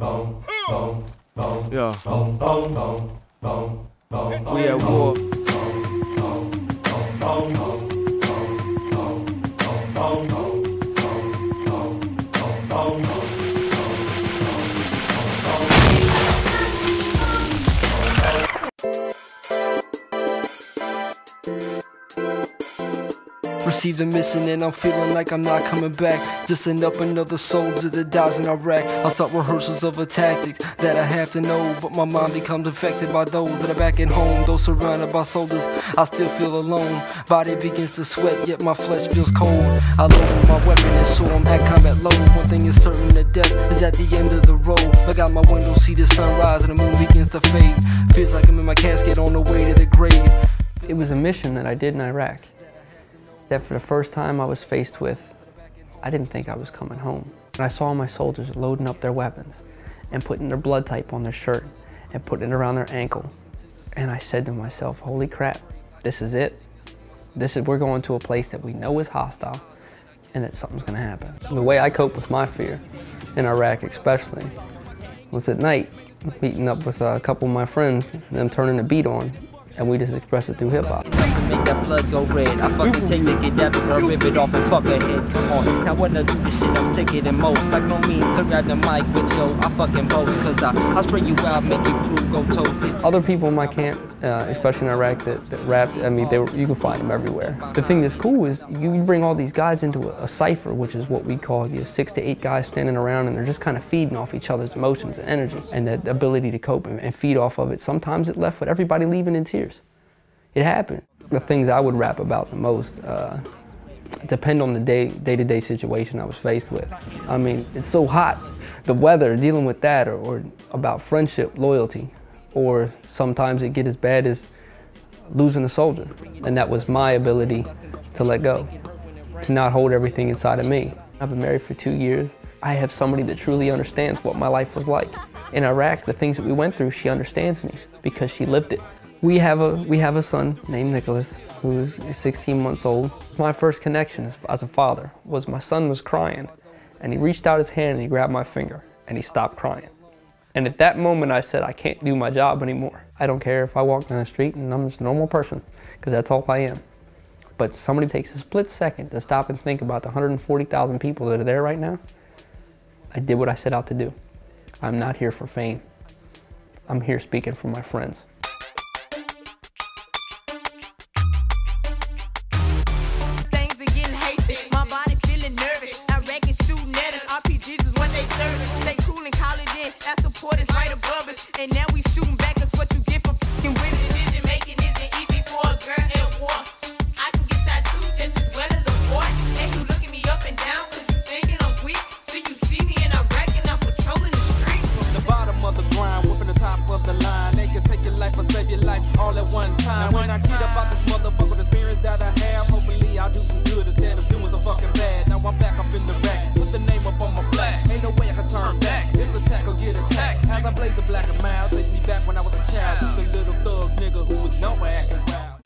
Yeah. We at war. Received a mission and I'm feeling like I'm not coming back. Just send up another soldier that dies in Iraq. I'll start rehearsals of a tactic that I have to know, but my mind becomes affected by those that are back at home. Though surrounded by soldiers, I still feel alone. Body begins to sweat, yet my flesh feels cold. I load my weapon and so I'm at combat low. One thing is certain, that death is at the end of the road. Look out my window, see the sunrise and the moon begins to fade. Feels like I'm in my casket on the way to the grave. It was a mission that I did in Iraq that for the first time I was faced with, I didn't think I was coming home. And I saw my soldiers loading up their weapons and putting their blood type on their shirt and putting it around their ankle. And I said to myself, holy crap, this is it. We're going to a place that we know is hostile and that something's gonna happen. So the way I cope with my fear, in Iraq especially, was at night, meeting up with a couple of my friends and them turning the beat on, and we just express it through hip-hop. Make that blood go red. I fucking take the kidnapping, I rip it off and fuck her head. Come on, now when I do this shit, I'm sicker than most. Like no mean to grab the mic, but yo, I fucking boast. Cause I spray you out, make your crew go toasty. Other people in my camp, especially in Iraq, that rapped, I mean, you can find them everywhere. The thing that's cool is you bring all these guys into a cipher, which is what we call 6 to 8 guys standing around and they're just kind of feeding off each other's emotions and energy and the ability to cope and feed off of it. Sometimes it left with everybody leaving in tears. It happened. The things I would rap about the most depend on the day-to-day situation I was faced with. I mean, it's so hot. The weather, dealing with that, or about friendship, loyalty, or sometimes it get as bad as losing a soldier. And that was my ability to let go, to not hold everything inside of me. I've been married for 2 years. I have somebody that truly understands what my life was like. In Iraq, the things that we went through, she understands me because she lived it. We have a son named Nicholas, who's 16 months old. My first connection as a father was my son was crying, and he reached out his hand and he grabbed my finger, and he stopped crying. And at that moment I said, I can't do my job anymore. I don't care if I walk down the street and I'm just a normal person, because that's all I am. But somebody takes a split second to stop and think about the 140,000 people that are there right now. I did what I set out to do. I'm not here for fame. I'm here speaking for my friends. And now we shooting back, that's what you get for f***ing with it. Decision making isn't easy for a girl in war. I can get shot too just as well as a boy. And you looking me up and down cause you thinking I'm weak. So you see me in Iraq and I'm patrolling the street. From the bottom of the grind, whipping the top of the line. They can take your life or save your life all at one time. When I tweet about this motherfucking experience that I have, hopefully I'll do some good instead of doing some fucking bad. Now I'm back up in the rack, put the name up on my flag. Ain't no way I can turn back. It's attack or get attacked. As I blaze the black and mild, take me back when I was a child. Just a little thug nigga who was nowhere acting wild.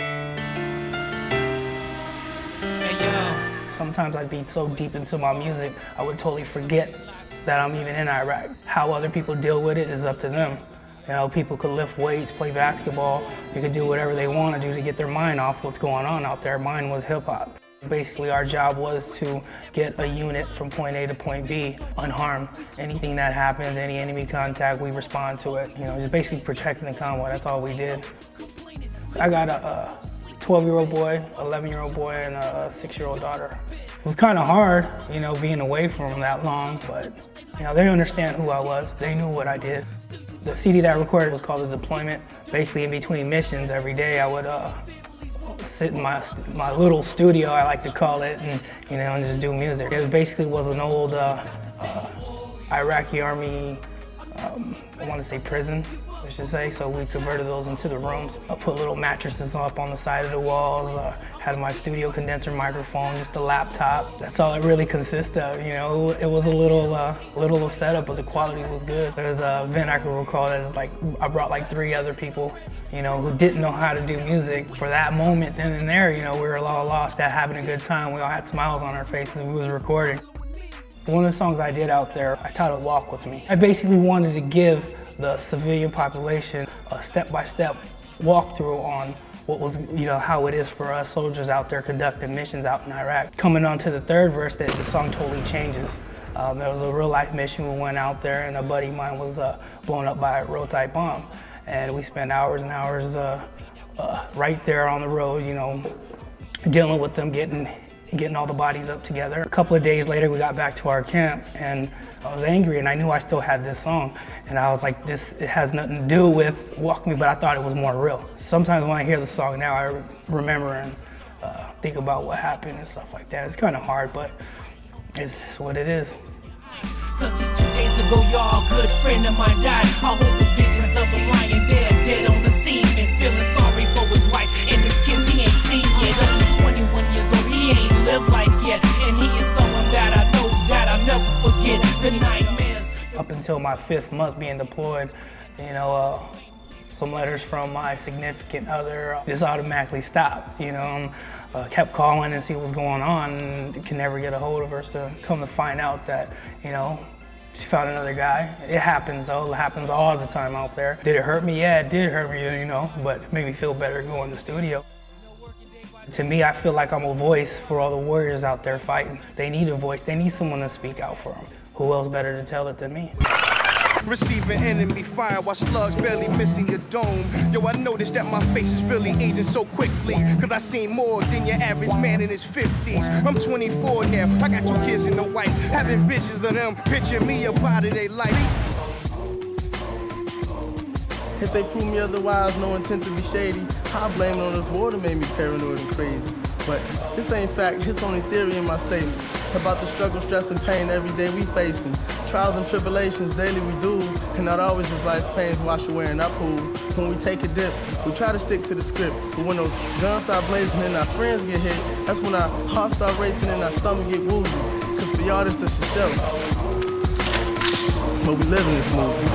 Sometimes I'd be so deep into my music, I would totally forget that I'm even in Iraq. How other people deal with it is up to them. You know, people could lift weights, play basketball, they could do whatever they want to do to get their mind off what's going on out there. Mine was hip hop. Basically, our job was to get a unit from point A to point B unharmed. Anything that happens, any enemy contact, we respond to it. You know, just basically protecting the convoy, that's all we did. I got a 12-year-old boy, 11-year-old boy, and a 6-year-old daughter. It was kind of hard, you know, being away from them that long, but, you know, they understand who I was. They knew what I did. The CD that I recorded was called The Deployment. Basically, in between missions, every day I would sit in my little studio, I like to call it, and, you know, and just do music. It basically was an old Iraqi army, I want to say prison, I should say, so we converted those into the rooms. I put little mattresses up on the side of the walls, had my studio condenser microphone, just a laptop. That's all it really consists of, you know. It was a little setup, but the quality was good. There's a event I can recall that is like, I brought like 3 other people, you know, who didn't know how to do music. For that moment then and there, you know, we were all lost at having a good time. We all had smiles on our faces, we was recording. One of the songs I did out there, I titled Walk With Me. I basically wanted to give the civilian population a step-by-step walkthrough on what was, how it is for us soldiers out there conducting missions out in Iraq. Coming on to the third verse, that the song totally changes. There was a real-life mission. We went out there, and a buddy of mine was blown up by a roadside bomb. And we spent hours and hours right there on the road, dealing with them, getting all the bodies up together. A couple of days later, we got back to our camp, and I was angry, and I knew I still had this song. And I was like, it has nothing to do with Walk Me, but I thought it was more real. Sometimes when I hear the song now, I remember and think about what happened and stuff like that. It's kind of hard, but it's what it is. Cause just 2 days ago, y'all, good friend of mine died. I hold the visions of a lion dead on the scene, and feeling sorry for his wife and his kids he ain't seen yet. Only 21 years old, he ain't lived life yet, and he is someone that I know that I'll never forget. The nightmares. Up until my 5th month being deployed, some letters from my significant other just automatically stopped. Kept calling and see what's going on, and could never get a hold of her. So come to find out that, she found another guy. It happens though, it happens all the time out there. Did it hurt me? Yeah, it did hurt me, but it made me feel better going to the studio. To me, I feel like I'm a voice for all the warriors out there fighting. They need a voice, they need someone to speak out for them. Who else better to tell it than me? Receiving enemy fire while slugs barely missing your dome. Yo, I noticed that my face is really aging so quickly, cause I seen more than your average man in his 50s. I'm 24 now, I got 2 kids and a wife, having visions of them, picturing me a part of their life. If they prove me otherwise, no intent to be shady, I blame it on this war that made me paranoid and crazy. But this ain't fact, it's only theory in my statement about the struggle, stress, and pain every day we facing. Trials and tribulations daily we do, and not always does life's pains wash away in our pool. When we take a dip, we try to stick to the script, but when those guns start blazing and our friends get hit, that's when our hearts start racing and our stomach get woozy. Cause for y'all this is a show, but we live in this movie.